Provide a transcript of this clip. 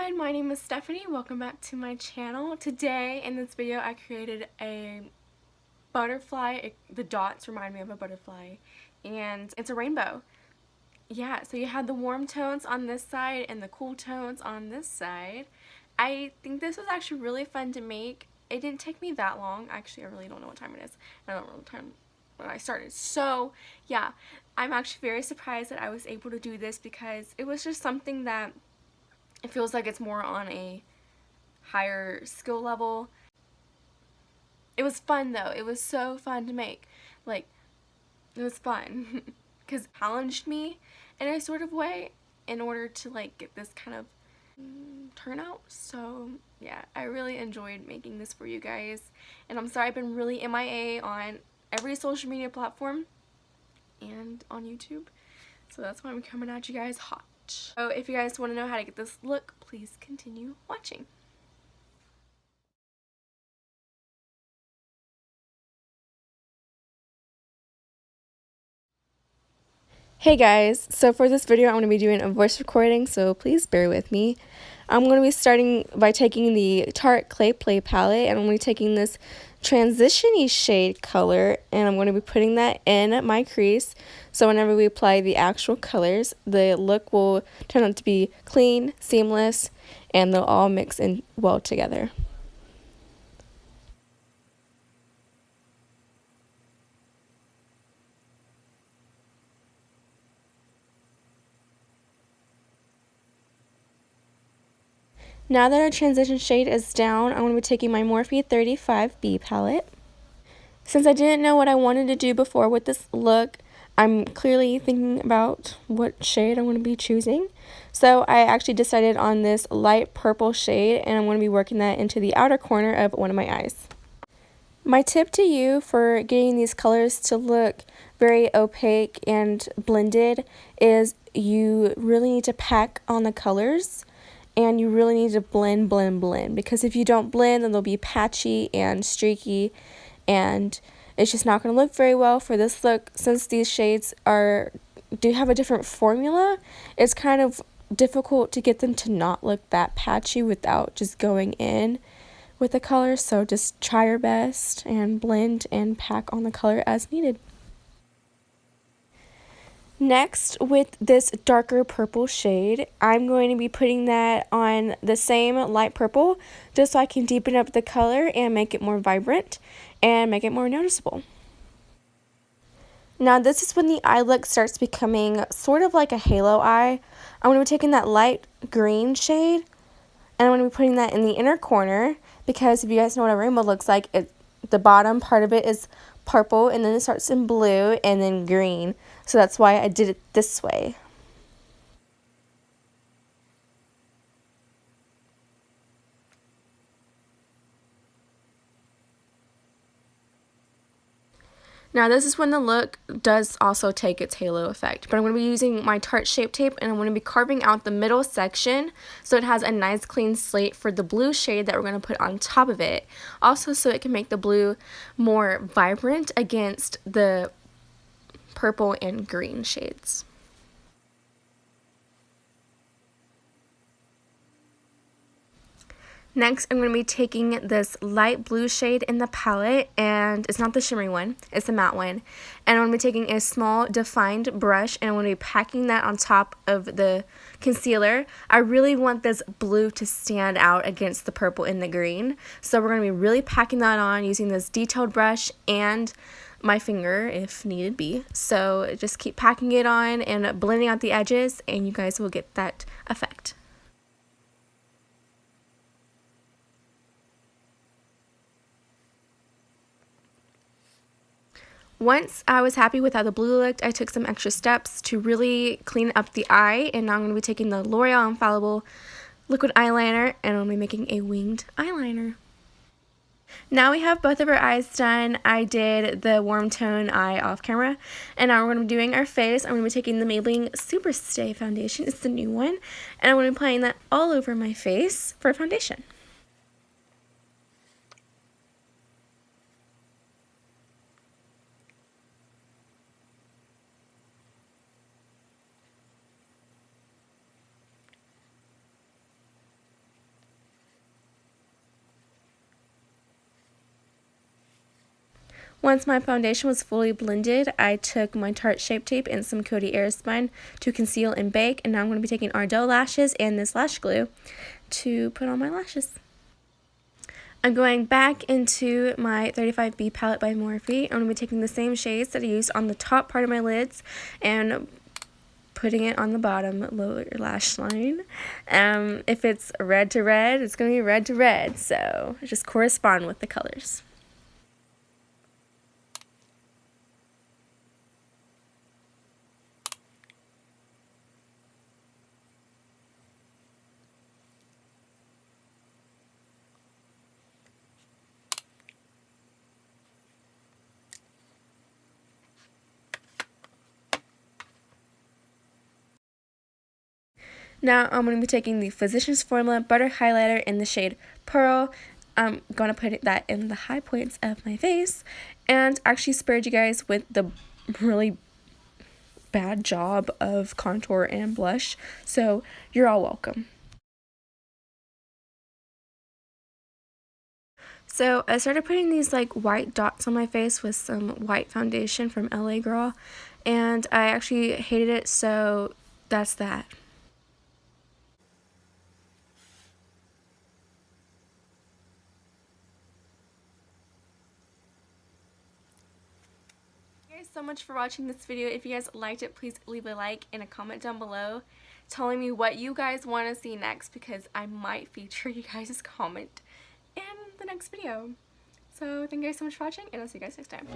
everyone, my name is Stephanie. Welcome back to my channel. Today in this video I created a butterfly. The dots remind me of a butterfly and it's a rainbow. Yeah, so you have the warm tones on this side and the cool tones on this side. I think this was actually really fun to make. It didn't take me that long. Actually, I really don't know what time it is. I don't know what time when I started. So yeah, I'm actually very surprised that I was able to do this because it was just something that it feels like it's more on a higher skill level. It was fun though. It was so fun to make. Like, it was fun because it challenged me in a sort of way in order to like get this kind of turnout. So yeah, I really enjoyed making this for you guys, and I'm sorry I've been really MIA on every social media platform and on YouTube, so that's why I'm coming at you guys hot. So if you guys want to know how to get this look, please continue watching. Hey guys, so for this video I'm going to be doing a voice recording, so please bear with me. I'm going to be starting by taking the Tarte Clay Play palette, and I'm going to be taking this transition-y shade color, and I'm going to be putting that in my crease, so whenever we apply the actual colors, the look will turn out to be clean, seamless, and they'll all mix in well together. Now that our transition shade is down, I'm going to be taking my Morphe 35B palette. Since I didn't know what I wanted to do before with this look, I'm clearly thinking about what shade I'm going to be choosing. So I actually decided on this light purple shade, and I'm going to be working that into the outer corner of one of my eyes. My tip to you for getting these colors to look very opaque and blended is you really need to pack on the colors. And you really need to blend, because if you don't blend, then they'll be patchy and streaky, and it's just not going to look very well for this look. Since these shades do have a different formula, it's kind of difficult to get them to not look that patchy without just going in with the color. So just try your best and blend and pack on the color as needed. Next, with this darker purple shade, I'm going to be putting that on the same light purple just so I can deepen up the color and make it more vibrant and make it more noticeable. Now this is when the eye look starts becoming sort of like a halo eye. I'm going to be taking that light green shade and I'm going to be putting that in the inner corner, because if you guys know what a rainbow looks like, the bottom part of it is purple and then it starts in blue and then green. So that's why I did it this way. Now this is when the look does also take its halo effect, but I'm going to be using my Tarte Shape Tape, and I'm going to be carving out the middle section so it has a nice clean slate for the blue shade that we're going to put on top of it. Also so it can make the blue more vibrant against the purple and green shades. Next, I'm going to be taking this light blue shade in the palette, and it's not the shimmery one, it's the matte one. And I'm going to be taking a small defined brush, and I'm going to be packing that on top of the concealer. I really want this blue to stand out against the purple and the green, so we're going to be really packing that on using this detailed brush and my finger if needed be. So just keep packing it on and blending out the edges, and you guys will get that effect. Once I was happy with how the blue looked, I took some extra steps to really clean up the eye, and now I'm going to be taking the L'Oreal Infallible liquid eyeliner, and I'm going to be making a winged eyeliner. Now we have both of our eyes done. I did the warm tone eye off camera, and now we're going to be doing our face. I'm going to be taking the Maybelline Super Stay foundation, it's the new one, and I'm going to be applying that all over my face for foundation. Once my foundation was fully blended, I took my Tarte Shape Tape and some Coty Airspun to conceal and bake, and now I'm going to be taking Ardell lashes and this lash glue to put on my lashes. I'm going back into my 35B palette by Morphe. I'm going to be taking the same shades that I used on the top part of my lids and putting it on the bottom lower lash line. If it's red to red, it's going to be red to red, so just correspond with the colors. Now I'm going to be taking the Physicians Formula Butter Highlighter in the shade Pearl. I'm going to put that in the high points of my face, and actually spared you guys with the really bad job of contour and blush, so you're all welcome. So I started putting these like white dots on my face with some white foundation from LA Girl, and I actually hated it, so that's that. Thank you guys so much for watching this video. If you guys liked it, please leave a like and a comment down below telling me what you guys want to see next, because I might feature you guys' comment in the next video. So thank you guys so much for watching, and I'll see you guys next time.